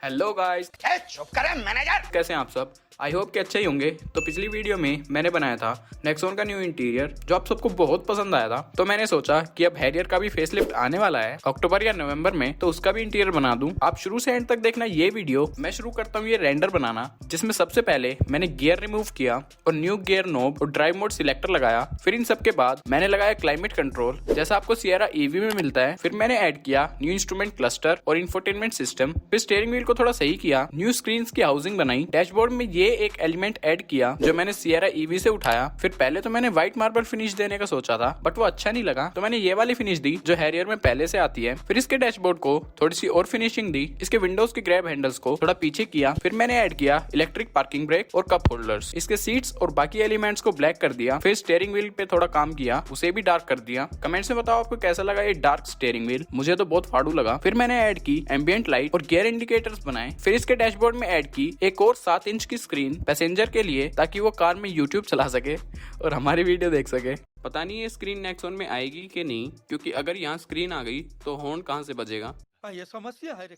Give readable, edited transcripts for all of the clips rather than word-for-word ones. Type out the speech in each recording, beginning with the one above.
Hello guys, चुप करे manager. कैसे हैं आप सब। आई होप कि अच्छे ही होंगे। तो पिछली वीडियो में मैंने बनाया था नेक्सॉन का न्यू इंटीरियर जो आप सबको बहुत पसंद आया था। तो मैंने सोचा कि अब हैरियर का भी फेसलिफ्ट आने वाला है अक्टूबर या नवंबर में, तो उसका भी इंटीरियर बना दूं। आप शुरू से एंड तक देखना ये वीडियो। मैं शुरू करता हूँ ये रेंडर बनाना, जिसमें सबसे पहले मैंने गियर रिमूव किया और न्यू गियर नोब और ड्राइव मोड सिलेक्टर लगाया। फिर इन सब के बाद मैंने लगाया क्लाइमेट कंट्रोल जैसा आपको सियरा ईवी में मिलता है। फिर मैंने ऐड किया न्यू इंस्ट्रूमेंट क्लस्टर और इंफोटेनमेंट सिस्टम। फिर स्टीयरिंग व्हील को थोड़ा सही किया, न्यू स्क्रीन की हाउसिंग बनाई। डैशबोर्ड में ये एक एलिमेंट ऐड किया जो मैंने सियरा ईवी से उठाया। फिर पहले तो मैंने व्हाइट मार्बल फिनिश देने का सोचा था, बट वो अच्छा नहीं लगा, तो मैंने ये वाली फिनिश दी जो हैरियर में पहले से आती है। फिर इसके डैशबोर्ड को थोड़ी सी और फिनिशिंग दी। इसके विंडोज के ग्रैब हैंडल्स को थोड़ा पीछे किया। फिर मैंने ऐड किया इलेक्ट्रिक पार्किंग ब्रेक और कप होल्डर्स। इसके सीट्स और बाकी एलिमेंट्स को ब्लैक कर दिया। फिर स्टीयरिंग व्हील पे थोड़ा काम किया, उसे भी डार्क कर दिया। कमेंट्स में बताओ आपको कैसा लगा ये डार्क स्टीयरिंग व्हील। मुझे तो बहुत फाड़ू लगा। फिर मैंने ऐड की एम्बिएंट लाइट और गियर इंडिकेटर्स बनाए। फिर इसके डैशबोर्ड में ऐड की एक और 7 इंच की स्क्रीन पैसेंजर के लिए, ताकि वो कार में यूट्यूब चला सके और हमारी वीडियो देख सके। पता नहीं ये स्क्रीन नेक्सॉन में आएगी कि नहीं, क्योंकि अगर यहाँ स्क्रीन आ गई तो हॉर्न कहाँ से बजेगा। ये समस्या है रे।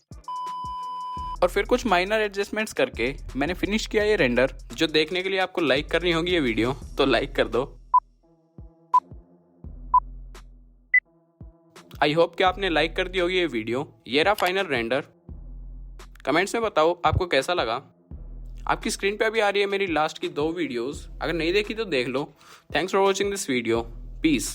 और फिर कुछ माइनर एडजस्टमेंट्स करके मैंने फिनिश किया ये रेंडर, जो देखने के लिए आपको लाइक करनी होगी ये वीडियो, तो लाइक कर दो। आई होप कि आपने लाइक कर दी होगी ये वीडियो। ये रहा फाइनल रेंडर। कमेंट्स में बताओ आपको कैसा लगा। आपकी स्क्रीन पे अभी आ रही है मेरी लास्ट की 2 वीडियोस, अगर नहीं देखी तो देख लो। Thanks for watching this video. Piece.